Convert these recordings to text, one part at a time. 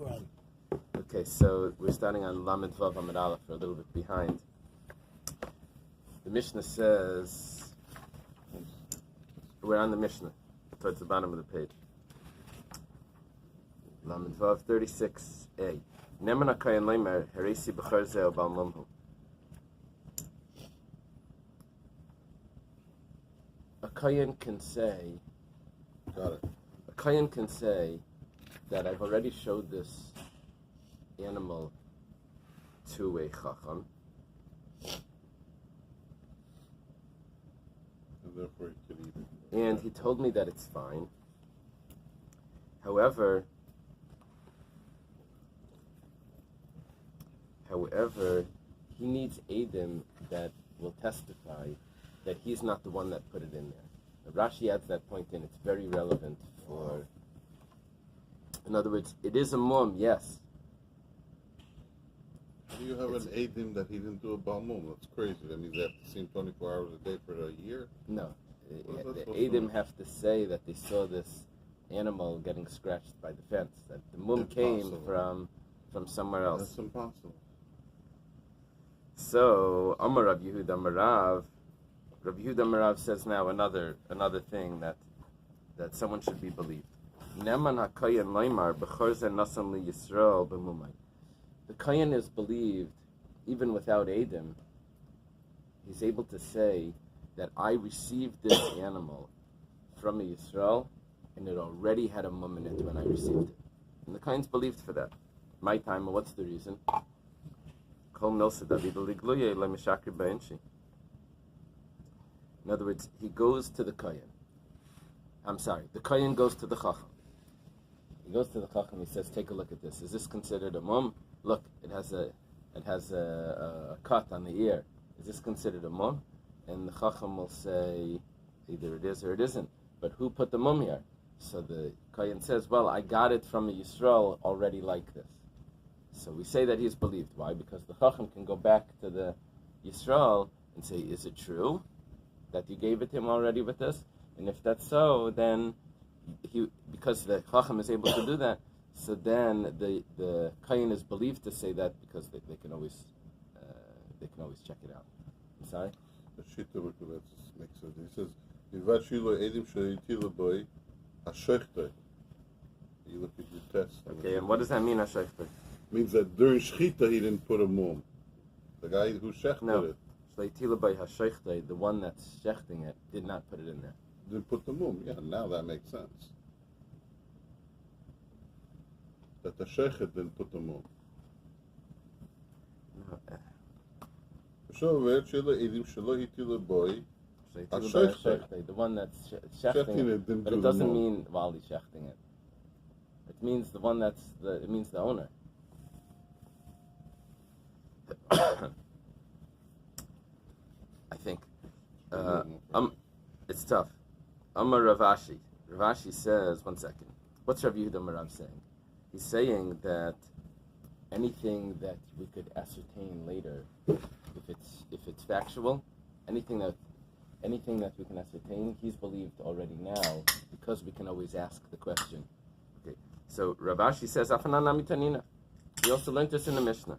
Right. Okay, so we're starting on Lamed Vav Amud Aleph, for a little bit behind. The Mishnah says, we're on the Mishnah, towards the bottom of the page. Lamed Vav 36a. Neman HaKayin Leimer, Heresi B'char Zeh Bal Mumhu. A Kayin can say, a Kayin can say that I've already showed this animal to a Chacham, and therefore he could eat it. and he told me that it's fine. However, he needs Eidim that will testify that he's not the one that put it in there. Rashi adds that point in. It's very relevant for, in other words, it is a mum, yes. How do you have an Eidim that he didn't do a Balmum? That's crazy. That means they have to see him 24 hours a day for a year? No. What is The that Eidim have to say that they saw this animal getting scratched by the fence, that the mum came from somewhere else. That's impossible. So, Amar Rav Yehuda Marav, Rabbi Yehuda Marav says now another thing that someone should be believed. Neman HaKayin Leimar B'chor Zeh Nasan Li Yisrael B'mumay. The Kayin is believed even without Eidim. He's able to say that I received this animal from a Yisrael and it already had a mum in it when I received it. And the Kayin's believed for that. My time, what's the reason? In other words, he goes to the Kayin. The Kayin goes to the Chacham. He goes to the Chacham, he says, take a look at this. Is this considered a mum? Look, it has a cut on the ear. Is this considered a mum? And the Chacham will say, either it is or it isn't. But who put the mum here? So the Kayin says, well, I got it from a Yisrael already like this. So we say that he's believed. Why? Because the Chacham can go back to the Yisrael and say, is it true that you gave it to him already with this? And if that's so, then because the Chacham is able to do that, so then the Kayin is believed to say that because they can always check it out. I'm sorry? The Shita makes sense. He says, "Yivat Shilo Eidim Shayitila Boy Hashechtay." You look at your test. Okay, and what does that mean, Hashechtay? Means that during Shchita he didn't put a mum. The guy who shechted it. Shayitila Boy Hashechtay, the one that's shechting it, did not put it in there. Didn't put the mum. Yeah, now that makes sense. That the shechet didn't put the mum. No. The one that's shechting it, but it doesn't mean while he's shechting it. It means the one it means the owner. I think. It's tough. Amar Ravashi. Ravashi says, one second. What's Rav Yehuda Marav saying? He's saying that anything that we could ascertain later, if it's factual, anything that we can ascertain, he's believed already now because we can always ask the question. Okay. So Ravashi says, Afanan Amitanina. We also learned this in the Mishnah.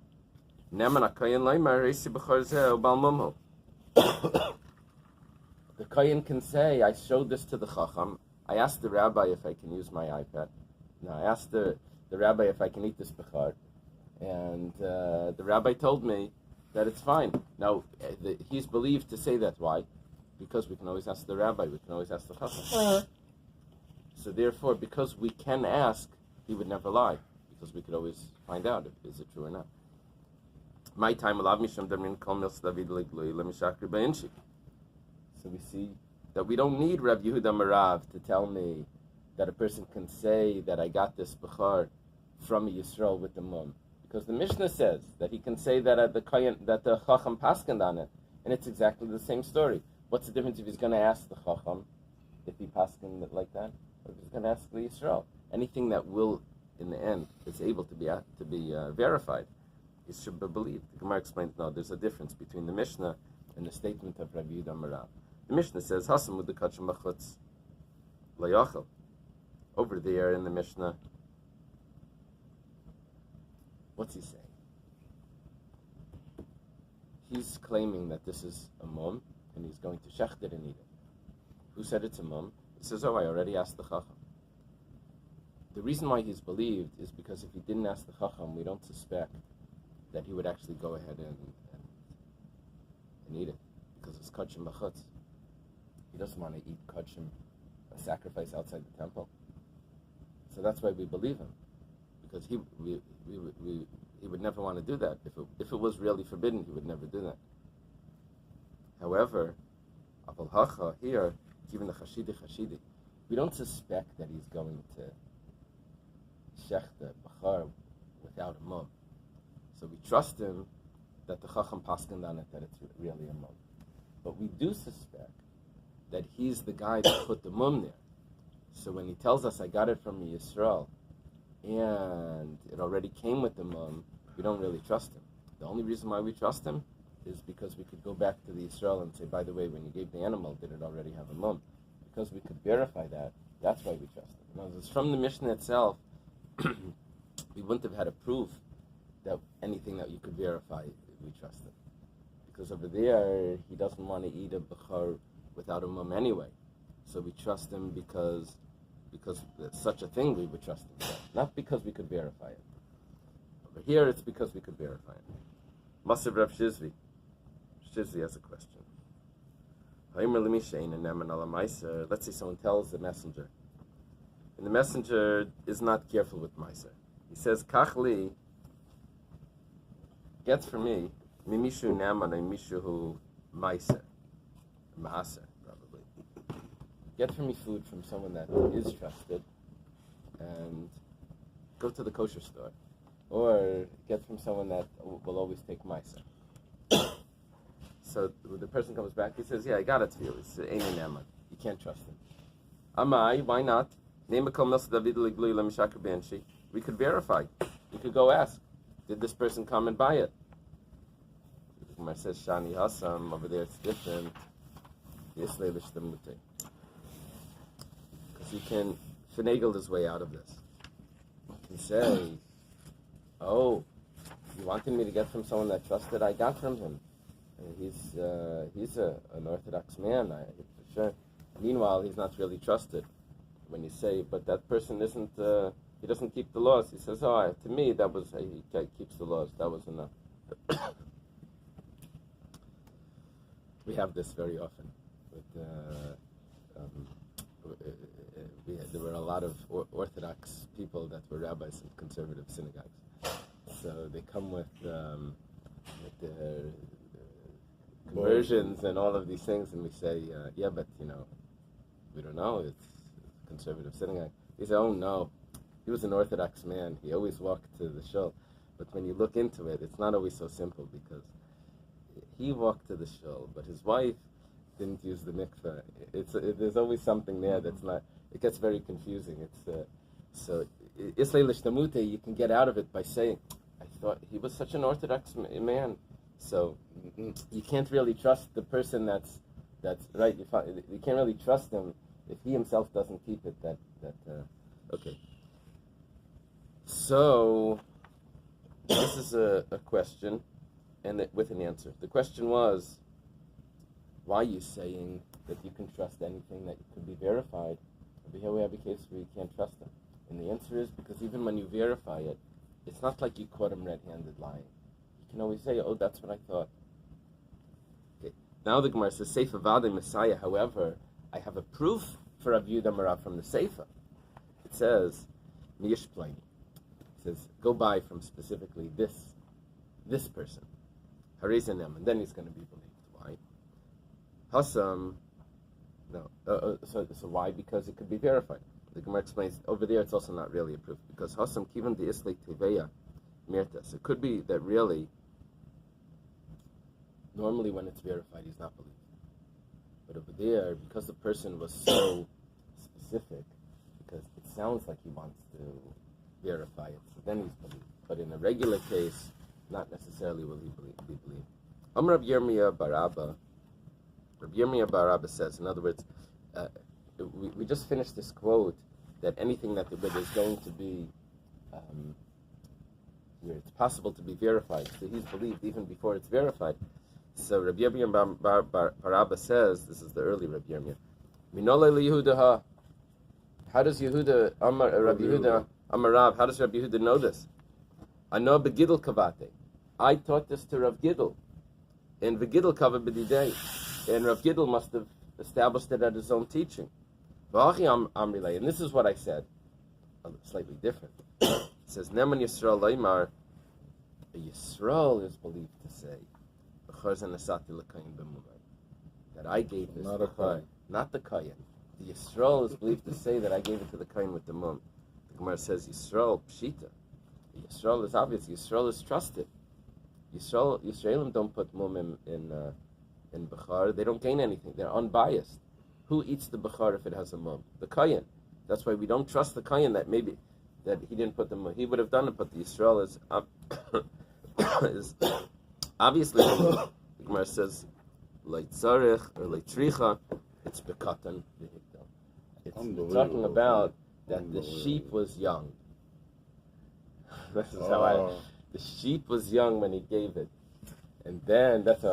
Neman HaKayin Leimer Reisi B'chor Zeh Bal Mumhu. The Kayin can say, I showed this to the Chacham. I asked the Rabbi if I can use my iPad. No, I asked the Rabbi if I can eat this Bechar. And the Rabbi told me that it's fine. Now, he's believed to say that. Why? Because we can always ask the Rabbi. We can always ask the Chacham. So therefore, because we can ask, he would never lie. Because we could always find out if is it true or not. My time, so we see that we don't need Rabbi Yehuda Marav to tell me that a person can say that I got this Bechar from a Yisrael with the mum. Because the Mishnah says that he can say that the Chacham paskened on it, and it's exactly the same story. What's the difference if he's going to ask the Chacham, if he paskened it like that, or if he's going to ask the Yisrael? Anything that will, in the end, is able to be verified, it should be believed. The Gemara explains, no, there's a difference between the Mishnah and the statement of Rabbi Yehuda Marav. The Mishnah says, Hasam with the kachim b'chutz layachel. Over there in the Mishnah, What's he saying? He's claiming that this is a mum, and he's going to shecht it and eat it. Who said it's a mum? He says, oh, I already asked the chacham. The reason why he's believed is because if he didn't ask the chacham, we don't suspect that he would actually go ahead and eat it, because it's kachim b'chutz. He doesn't want to eat kachim, a sacrifice outside the temple. So that's why we believe him, because he would never want to do that. If it was really forbidden, he would never do that. However, Aval Hacha here, even the Chashidi, we don't suspect that he's going to shech the bachar without a mum. So we trust him that the Chacham paskined on it, that it's really a mum. But we do suspect that he's the guy that put the mum there. So when he tells us, I got it from Yisrael, and it already came with the mum, we don't really trust him. The only reason why we trust him is because we could go back to the Yisrael and say, by the way, when you gave the animal, did it already have a mum? Because we could verify that, that's why we trust him. In other words, from the Mishnah itself, we wouldn't have had a proof that anything that you could verify, we trust him. Because over there, he doesn't want to eat a bechor without a mum anyway. So we trust him because such a thing we would trust him for. Not because we could verify it. Over here, it's because we could verify it. Masav Rav Shizvi. Shizvi has a question. Let's say someone tells the messenger, and the messenger is not careful with Meiser. He says, Kachli, get for me, Mimishu Naman and Mishu Meiser. Maaser, probably. Get for me food from someone that is trusted, and go to the kosher store. Or get from someone that will always take Meiser. So the person comes back, he says, yeah, I got it for you. It's Eily Naman. You can't trust him. Amai, why not? We could verify. We could go ask, did this person come and buy it? The Gemara says, Shani Hasam, over there it's different. Because he can finagle his way out of this. He can say, oh, you wanted me to get from someone that trusted, I got from him. He's an Orthodox man, for sure. Meanwhile, he's not really trusted. When you say, but that person isn't, he doesn't keep the laws. He says, oh, to me, that was, he keeps the laws. That was enough. We have this very often. There were a lot of Orthodox people that were rabbis in conservative synagogues. So they come with their conversions and all of these things, and we say, yeah, but, we don't know, it's a conservative synagogue. They say, oh, no, he was an Orthodox man. He always walked to the shul. But when you look into it, it's not always so simple, because he walked to the shul, but his wife didn't use the mikveh. There's always something there that's not, it gets very confusing. So Islay Lishtamute, you can get out of it by saying, I thought he was such an Orthodox man. So you can't really trust the person that's right. You can't really trust him if he himself doesn't keep it. Okay. So this is a question, and with an answer. The question was, why are you saying that you can trust anything that could be verified? Over here we have a case where you can't trust him. And the answer is because even when you verify it, it's not like you caught him red-handed lying. You can always say, oh, that's what I thought. Okay. Now the Gemara says, Seifa Vade Messiah, however, I have a proof for Rav Yehuda Marav from the Seifa. It says, Miyish Pliny. It says, go buy from specifically this person. Harizanem, and then he's going to be believed. Why? Hasam, no. So why? Because it could be verified. The Gemara explains, over there it's also not really a proof, because Hasam Kivan de Islay Teveya Mirtas. It could be that really, normally when it's verified, he's not believed. But over there, because the person was so specific, because it sounds like he wants to verify it, so then he's believed. But in a regular case, not necessarily will he be believed. Rabbi Yirmiyah bar Abba. Rabbi Yirmiyah bar Abba says, in other words, we just finished this quote that anything that is going to be it's possible to be verified. So he's believed even before it's verified. So Rabbi Yirmiyah Bar Abba says, this is the early Rabbi Yirmiyah, Minole Yehuda. How does Yehuda, Rabbi Yehuda, Amarav, how does Rabbi Yehuda know this? I know Begidl Kavate. I taught this to Rav Gidl. And Begidl Kava B'didei. And Rav Gidl must have established it at his own teaching. And this is what I said. Slightly different. It says, Neman Yisrael Leimar. Yisrael is believed to say, that I gave this not a kohen. Not the kohen. The Yisrael is believed to say that I gave it to the kohen with the mum. The Gemara says Yisrael pshita. Yisrael is obvious. Yisrael is trusted. Yisraelim don't put mum in bechar. They don't gain anything. They're unbiased. Who eats the bechar if it has a mum? The kohen. That's why we don't trust the kohen that maybe that he didn't put the mum. He would have done it, but the Yisrael is is obviously. The Gemara says leitzarich or leitricha. It's bekatan v'higdal. It's talking about that the sheep was young. This is how the sheep was young when he gave it, and then that's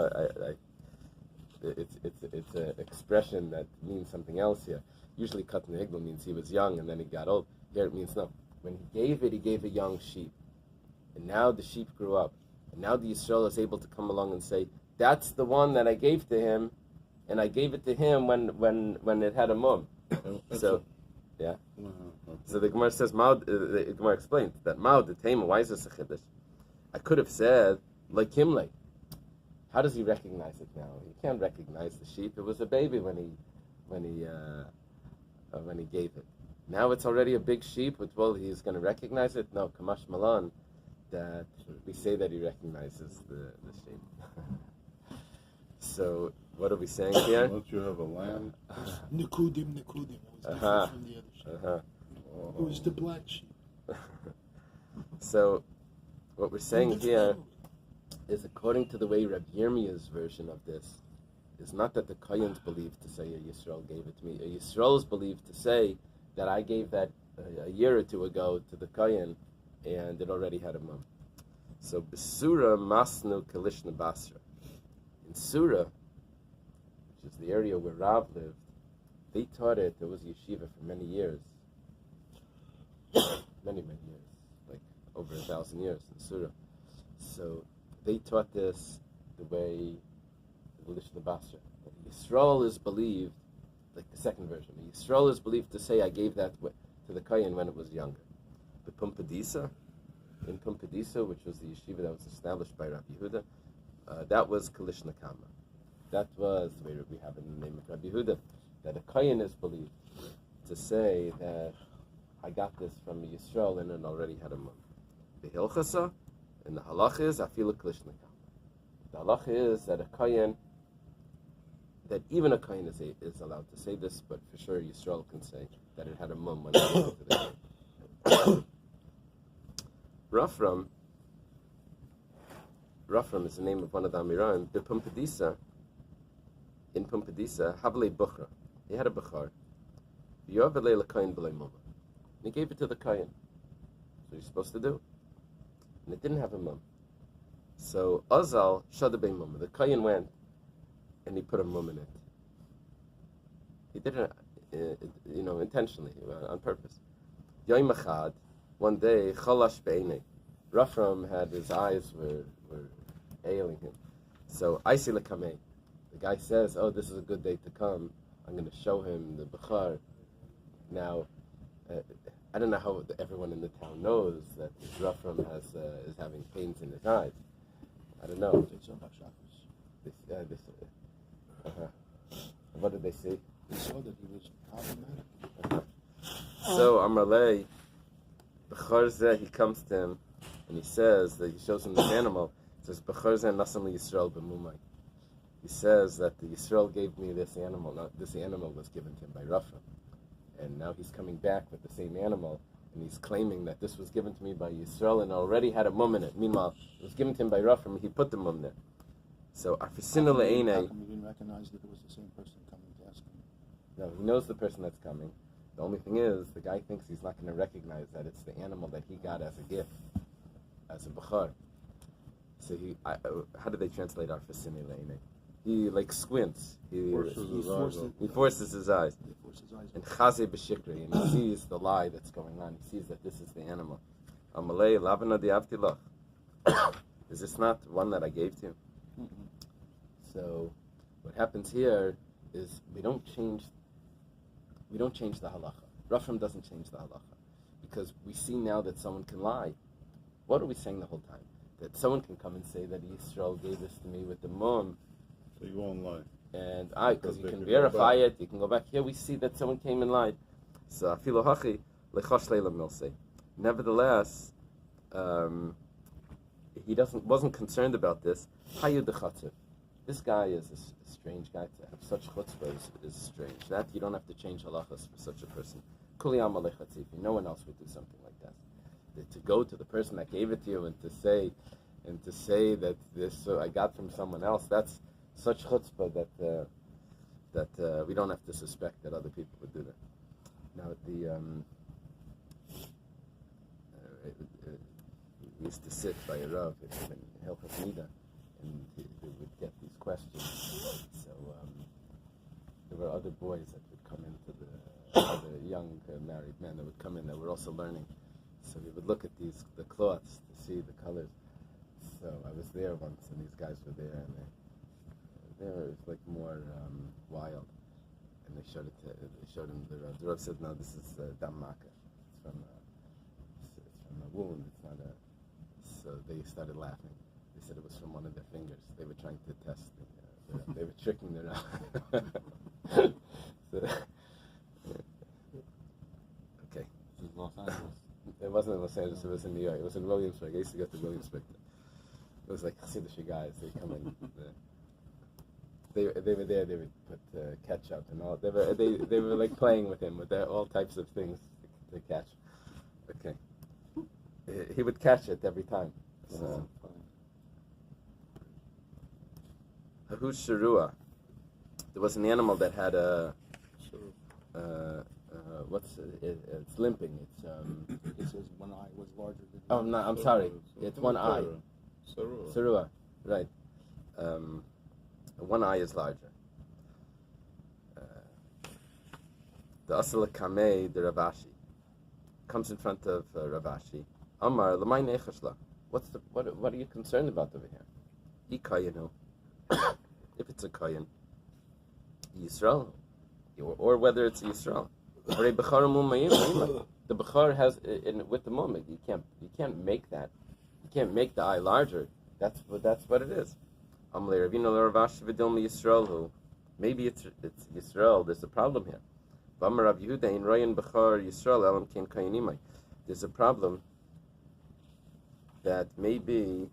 it's an expression that means something else here. Usually, katan v'higdal means he was young and then he got old. Here it means no. When he gave a young sheep, and now the sheep grew up, and now the Yisrael is able to come along and say, that's the one that I gave to him, and I gave it to him when it had a mum. So, yeah. So the Gemara says, the Gemara explains that Mao the Tema. Why is this a chiddush? I could have said like Himle. How does he recognize it now? He can't recognize the sheep. It was a baby when he gave it. Now it's already a big sheep. Well, he's going to recognize it. No, Kamash Malan, that we say that he recognizes the sheep. So, what are we saying here? Don't you have a lamb? Nikudim. It was different from the other sheep. It was the black sheep. So, what we're saying here is according to the way Rabbi Yirmiyah's version of this, is not that the Kohen's believed to say a Yisrael gave it to me. A Yisrael is believed to say that I gave that a year or two ago to the Kohen, and it already had a mum. So, Besura Masnu Kalishna Basra. In Surah, which is the area where Rav lived, they taught it. There was a yeshiva for many years, many years, like over 1,000 years in Surah. So they taught this the way the Lishna Basra. Yisrael is believed, like the second version. Yisrael is believed to say, I gave that to the Kohen when it was younger. The Pumpadisa, in Pumpadisa, which was the yeshiva that was established by Rabbi Yehuda, that was Kalishna Kama. That was the way we have it in the name of Rabbi Yehuda, that a Kohen is believed to say that I got this from Yisrael and it already had a mum. The Hilchasa, and the halach is Afilu Kalishna Kama. The halach is that a Kohen, that even a Kohen is allowed to say this, but for sure Yisrael can say that it had a mum when it came to the Kohen. Rafram is the name of one of the Amiram. The Pumpadisa, in Pumpadisa, Havle Bukhra. He had a Bukhar. And he gave it to the Kohen. That's what he's supposed to do. And it didn't have a mum. So Azal Shadabay Mum. The Kohen went and he put a mum in it. He did it, intentionally, on purpose. Yomi Echad, one day, Chalash Be'enei. Rafram had his eyes were ailing him. So, Aisi Lekamei. The guy says, oh, this is a good day to come. I'm going to show him the Bechar. Now, I don't know how everyone in the town knows that Rafram is having pains in his eyes. I don't know. What did they see? They saw that he was problematic. So, Amrlei, Bechar he comes to him, and he says that he shows him this animal. It says, Bechar Nasan Yisrael b'mumai. He says that the Yisrael gave me this animal. Now, this animal was given to him by Rafram. And now he's coming back with the same animal, and he's claiming that this was given to me by Yisrael and already had a mum in it. Meanwhile, it was given to him by Rafram, and he put the mum there. So, Afisina le'enei. How come he didn't recognize that it was the same person coming to ask him? No, he knows the person that's coming. The only thing is, the guy thinks he's not going to recognize that it's the animal that he got as a gift, as a Bechar. bechor. So how do they translate arfasini leine? He like squints. He forces his eyes. And chaze b'shikri, and he sees the lie that's going on. He sees that this is the animal. Amalei lavana diavti lach. Is this not one that I gave to you? Mm-hmm. So what happens here is we don't change the halacha. Rafram doesn't change the halacha because we see now that someone can lie. What are we saying the whole time? That someone can come and say that Yisrael gave this to me with the mum. So you won't lie. And because you can verify it, you can go back. Here we see that someone came and lied. So afilu hachi lechosh leila milse. Nevertheless, he wasn't concerned about this. Hayu dechatziv. This guy is a strange guy. To have such chutzpah is strange. That you don't have to change halachas for such a person. Kuli amal lechatziv. No one else would do something like that. To go to the person that gave it to you and to say that this I got from someone else. That's such chutzpah that we don't have to suspect that other people would do that. Now we used to sit by a Rav in Hilchos Nida, and he would get these questions. So there were other boys that would come into other young married men that would come in that were also learning. So we would look at the cloths to see the colors. So I was there once, and these guys were there, and they were like more wild. And they showed him the Rav. The Rav said, "No, this is dam maka. It's from a wound. It's not a." So they started laughing. They said it was from one of their fingers. They were trying to test. They were tricking the Rav. Okay. This is Los Angeles. It wasn't in Los Angeles, it was in New York. It was in Williamsburg. I used to go to Williamsburg. It was like Chassidish guys. They come in. They were there. They would put ketchup and all. They were like playing with him with all types of things to catch. Okay. He would catch it every time. So. Hahush Sharua. There was an animal that had a. It's limping. It says one eye was larger than Oh, no, I'm sorry. It's one eye. Sarua, right. One eye is larger. The Asala Kamei, the Ravashi, comes in front of Ravashi. Amar, Lamai Nechashla. What are you concerned about over here? Ikayanu. If it's a Kayan, Yisrael. Or whether it's Yisrael. The Bechor has with the moment. You can't make that. You can't make the eye larger. That's what it is. Maybe it's Yisrael. There's a problem here. There's a problem that maybe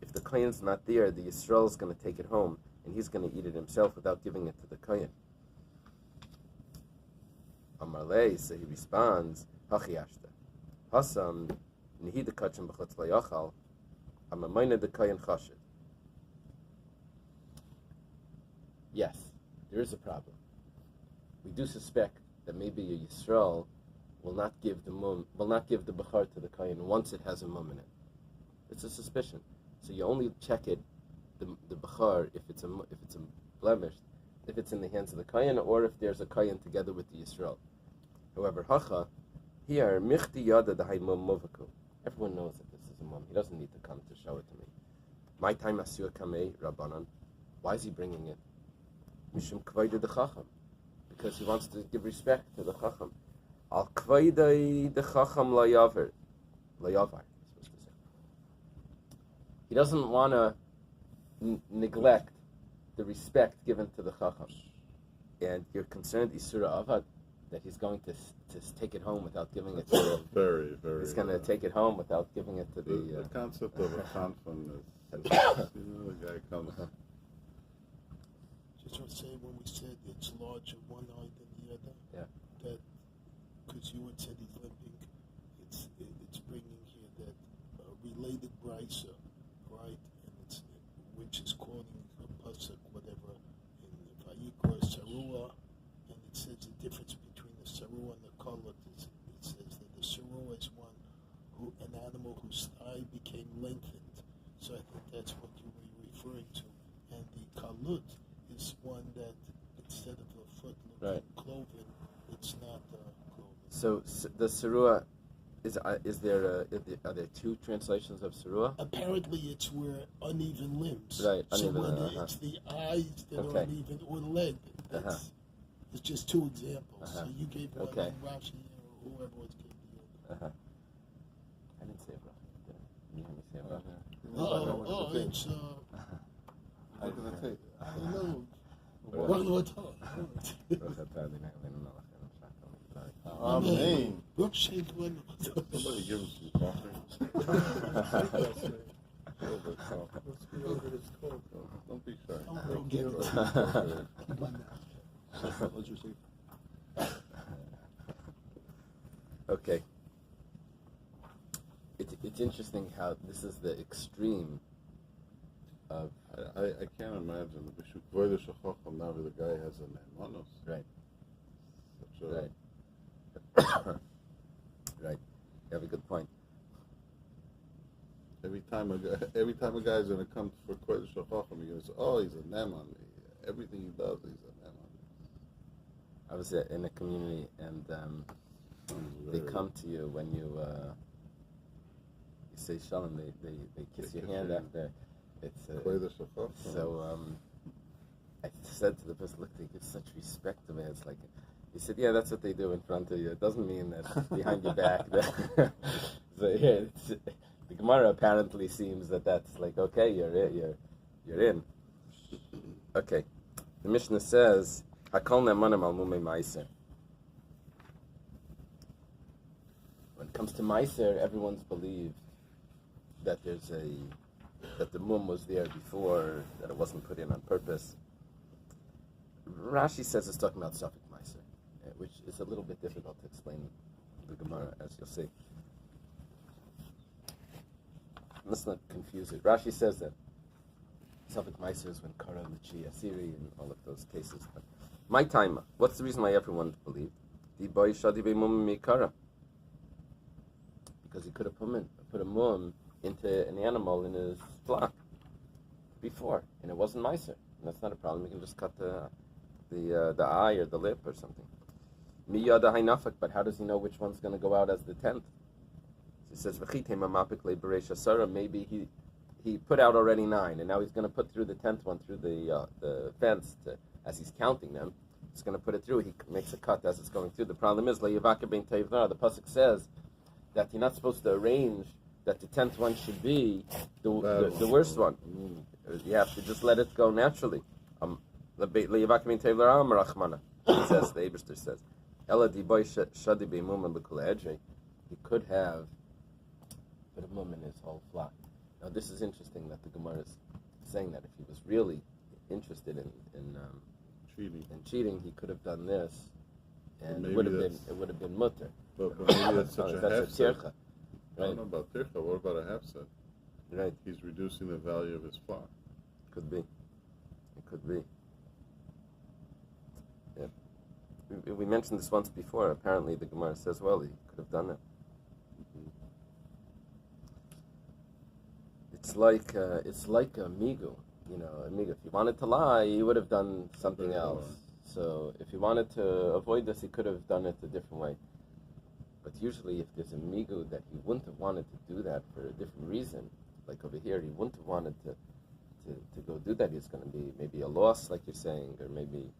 if the Kohen's not there, the Yisrael is going to take it home and he's going to eat it himself without giving it to the Kohen. Amarlei, so he responds, Hachiashta. Hasam, Nihida Kachim B'chutz Layachal, Amamayna the Kohen Chashid. Yes, there is a problem. We do suspect that maybe a Yisrael will not give the Bechar to the Kohen once it has a mum in it. It's a suspicion. So you only check it, the Bechar, if it's a blemish, if it's in the hands of the Kohen, or if there's a Kohen together with the Yisrael. However, Hacha, here, Michti Yada Dahai Mum Movaku. Everyone knows that this is a mum. He doesn't need to come to show it to me. My time Asur Kamei Rabbanan. Why is he bringing it? Mishum Kvaida the Chacham. Because he wants to give respect to the Chacham. Al Kvaida the Chacham Layavar. Layavar, he's supposed to say. He doesn't want to neglect the respect given to the Chacham. And you're concerned, Isura Avad, that he's going to take it home without giving it to the... Very, very... He's going to take it home without giving it to the concept of a conflict is... the guy comes... Just want to say, when we said it's larger one eye than the other, that because you had said he's limping, it's bringing here that related brisa, right? And it's which is quoting a pasuk, whatever, in Vayikra Sarua, and it says the difference between the Sarua and the color. It says that the Sarua is an animal whose eye became lengthened. So I think that's what you were referring to. And the kalut is one that instead of a foot looking cloven, it's not cloven. So the Sarua, are there two translations of Sarua? Apparently it's where uneven limbs. Right, So uneven, whether it's the eyes that are uneven or the leg, it's just two examples. So you gave one, and Rashi or whoever was gave the other. I didn't say Rashi. Did I? You hear me say Rashi? It's How can I take? I don't know. What do I tell? Amen. Brooke shake one. Somebody give him some coffee. Don't be shy. Don't get it. Let's receive. Okay. It's interesting how this is the extreme of... I can't imagine. The guy has a nemanos. Right. Such a, Right. You have a good point. every time a guy is going to come for Kodesh Chacham, you're going to say, oh, he's a neman. Everything he does, he's a neman. I was in a community, and they come to you when you say shalom. They kiss your hand after. It's Kodesh Chacham. so. I said to the person, "Look, they give such respect to me." It's like, he said, "Yeah, that's what they do in front of you. It doesn't mean that behind your back." So yeah, the Gemara apparently seems that's like, okay, you're in. Okay, the Mishnah says, "Hakol ne'emanim al mumei ma'aser." When it comes to ma'aser, everyone's believed that that the mum was there before, that it wasn't put in on purpose. Rashi says it's talking about Safek Meiser, which is a little bit difficult to explain the Gemara, as you'll see. Let's not confuse it. Rashi says that Safek Meiser is when Kara, Lichi, Asiri, and all of those cases. But my time, what's the reason why everyone believed? Di Bais Shadi Mum Mikara. Because he could have put a mum into an animal in his flock before, and it wasn't Meiser. And that's not a problem. You can just cut the eye or the lip or something. Miyada hainafak, but how does he know which one's going to go out as the 10th? He says, maybe he put out already 9, and now he's going to put through the 10th one through the fence as he's counting them. He's going to put it through. He makes a cut as it's going through. The problem is, the pasuk says that you're not supposed to arrange that the 10th one should be the worst one. You have to just let it go naturally. He says, the Eibishter says, he could have put a mum in his whole flock. Now this is interesting that the Gemara is saying that if he was really interested in cheating, he could have done this, and it would have been mutter. But maybe that's such a hefset. Right? I don't know about tircha. What about a hefset? Right. He's reducing the value of his flock. Could be. It could be. Yeah. We mentioned this once before. Apparently, the Gemara says, well, he could have done it. It's like a migu. You know, a migu. If he wanted to lie, he would have done something else. So if he wanted to avoid this, he could have done it a different way. But usually, if there's a migu that he wouldn't have wanted to do that for a different reason, like over here, he wouldn't have wanted to go do that. It's going to be maybe a loss, like you're saying, or maybe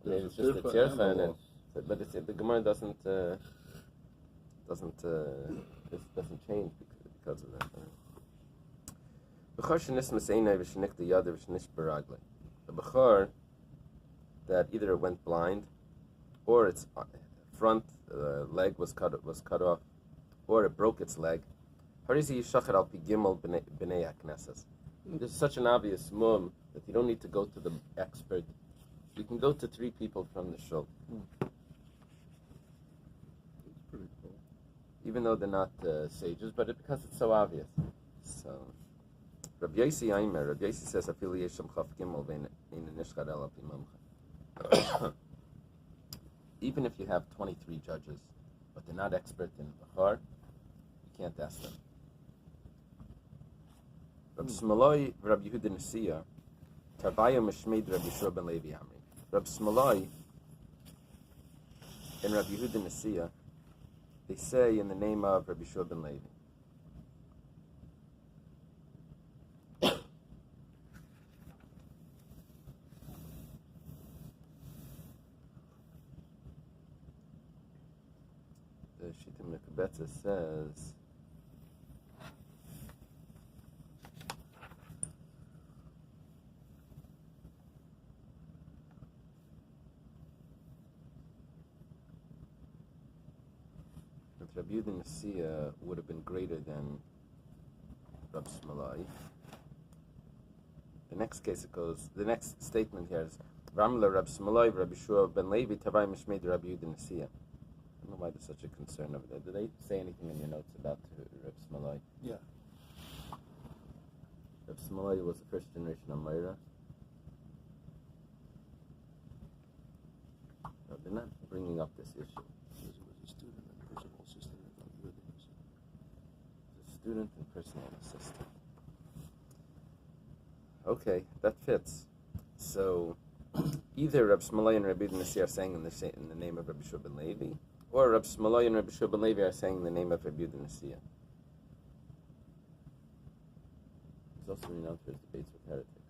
it's just a tircha, but the Gemara doesn't change because of that. A bechor that either it went blind, or its front leg was cut off, or it broke its leg. This is such an obvious mum that you don't need to go to the expert. You can go to 3 people from the shul. That's pretty cool. Even though they're not sages, but because it's so obvious. So, Rabbi Yosi says, even if you have 23 judges, but they're not expert in Bechor, you can't ask them. Rabbi Smaloi, Rabbi Yehuda Nesiya, Tavaya Mishmeid Rabbi Shua ben Levi Amri. Rabbi Smaloi and Rabbi Yehuda Nesiya, they say in the name of Rabbi Shua ben Levi. The Shita Mekubetza says, Rabbi Yehuda Nesiya would have been greater than Rabbi Smaloi. The next case it goes, the next statement here is Ramla Rabbi Smaloi, Rabbi Shua ben Levi, Tavai Mishmeid Rabbi Yehuda Nesiya. I don't know why there's such a concern over there. Did they say anything in your notes about Rabbi Smaloi? Yeah. Rabbi Smaloi was the first generation of Moira. No, they're not bringing up this issue. He was a student and personal assistant of Rabbi Yehuda. The student and personal assistant. Okay, that fits. So, either Rabbi Smaloi and Rabbi Yehuda Nesiya are saying in the name of Rabbi Shua ben Levi, or Rabbi Smaloi and Rabbi Shua ben Levi are saying in the name of Rabbi Yehuda Nesiya. He's also renowned for his debates with heretics.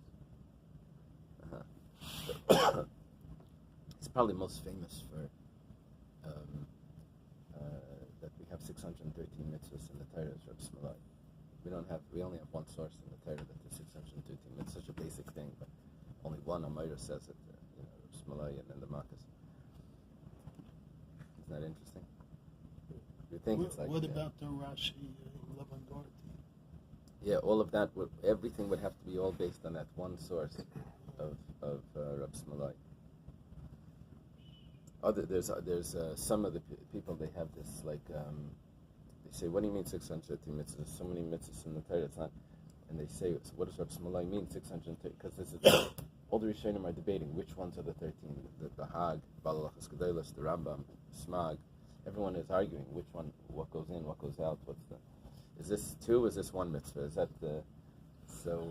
He's probably most famous for that we have 613 mitzvahs in the Torah as Rabbi Smaloi. We only have one source in the Torah that there's 613 mitzvahs. It's such a basic thing, but only one Amira says it, Rabbi Smaloi and then the Makkas. Isn't that interesting? You think it's like... What about the Rashi Levangarti? Yeah, all of that, everything would have to be all based on that one source of Rabbi Smaloi. There's some of the people, they have this, like, they say, what do you mean 613 mitzvahs? There's so many mitzvahs in the Torah, it's not... And they say, so what does Rabbi Smaloi mean, 613? Because all the Rishonim are debating which ones are the 13. The Hag, Balalachas Gedolos, the Rambam, Smag. Everyone is arguing which one, what goes in, what goes out, is this two, is this one mitzvah? Is that the... So,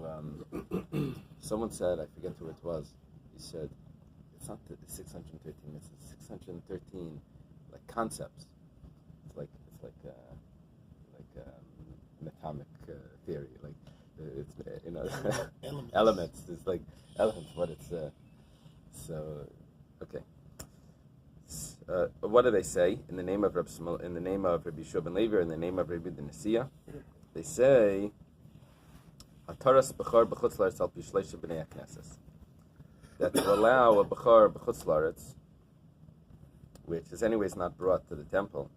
someone said, I forget who it was, he said, it's not the 613 mitzvahs, 613, like, concepts. It's like an atomic theory, like, it's elements. It's like elements, but it's so okay. What do they say in the name of Rabbi in the name of Rabbi Shua ben Levi, or in the name of Rabbi Yehuda Nesiya? They say Ataras bechor b'chutz laaretz al pi shleisha b'nei hakneses, that to allow a bechor b'chutz laaretz, which is anyways not brought to the temple,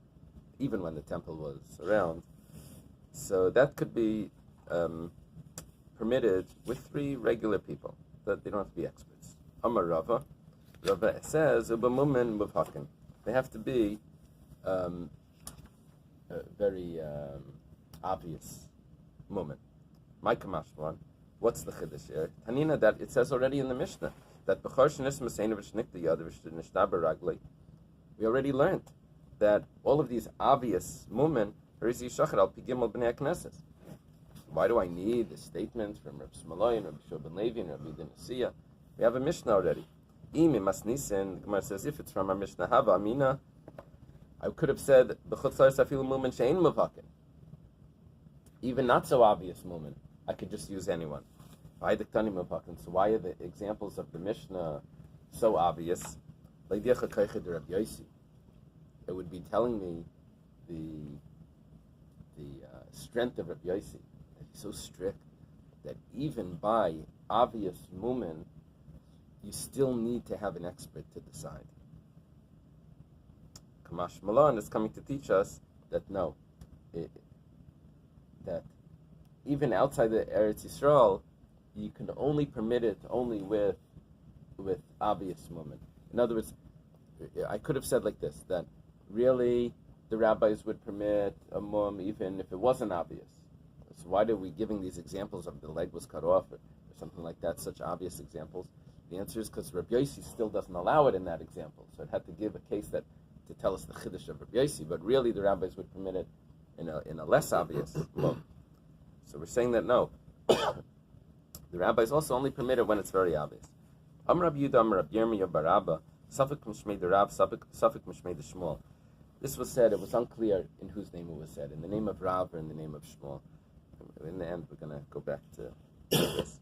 even when the temple was around. So that could be permitted with 3 regular people, that they don't have to be experts. Amar Rava says, Ubamumin muvhakim. They have to be very obvious mumin. My kamashwan, what's the chiddush here? Tanina, that it says already in the Mishnah, that b'chor shenis maseinu v'shnikta yad v'shnishtaber ragli. We already learned that all of these obvious mumin, why do I need the statements from Rabbi Smaloi and Rabbi Shua ben Levi and Rabbi Yehuda Nesiya? We have a Mishnah already. The Gemara says, if it's from our Mishnah, Hava Amina, I could have said, even not so obvious mumin, I could just use anyone. So why are the examples of the Mishnah so obvious? It would be telling me the strength of Rabbi Yossi, that he's so strict that even by obvious mumin, you still need to have an expert to decide. Kamash Malon is coming to teach us that no, that even outside the Eretz Yisrael, you can only permit it only with obvious mumin. In other words, I could have said like this, that really the rabbis would permit a mum even if it wasn't obvious. So why are we giving these examples of the leg was cut off or something like that, such obvious examples? The answer is because Rabbi Yossi still doesn't allow it in that example. So it had to give a case that to tell us the chiddush of Rabbi Yossi, but really the rabbis would permit it in a less obvious mum. So we're saying that no, The rabbis also only permit it when it's very obvious. Rabbi Yudah, Rabbi Yirmiyah Barabba, Safek Mishmei the Rav, Safek Mishmei the Shmuel. This was said, it was unclear in whose name it was said, in the name of Rav or in the name of Shmuel. In the end, we're going to go back to this.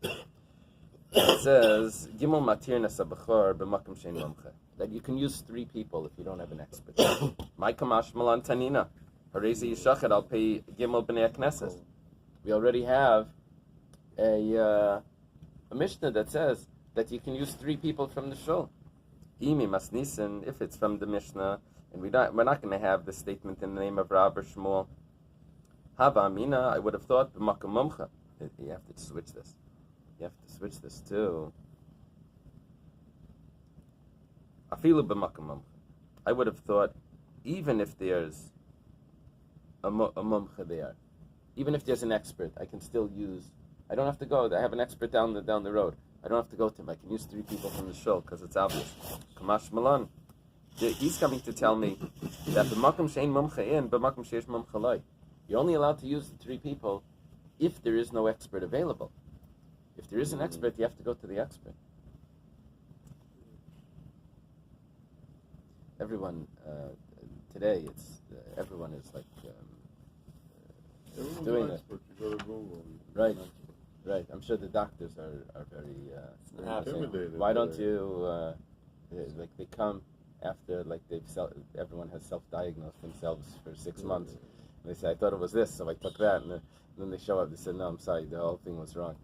It says, Gimel Matir Nasabachor b'makom shein momche, that you can use 3 people if you don't have an expert. Ma'ika mashmalan tanina, harezi yishachet al pei Gimel b'nei knesses. We already have a Mishnah that says that you can use 3 people from the shul. Imi masnisen, if it's from the Mishnah, and we're not going to have the statement in the name of Rab or Shmuel. Hava Amina, I would have thought b'makom momcha. You have to switch this. You have to switch this too. Afilu b'makom momcha. I would have thought, even if there's a momcha there, even if there's an expert, I can still use. I don't have to go. I have an expert down the road. I don't have to go to him. I can use 3 people from the shul because it's obvious. Kamash Malan. He's coming to tell me that b'makom shein momcha in, b'makom sheish momcha loy. You're only allowed to use the 3 people if there is no expert available. If there is an expert, you have to go to the expert. Everyone today, everyone is like doing it. You go to Google. Right. Right. I'm sure the doctors are very intimidated. Why don't you they come after everyone has self-diagnosed themselves for 6 months. And they say, I thought it was this, so I took that, and then they show up. They said, no, I'm sorry, the whole thing was wrong.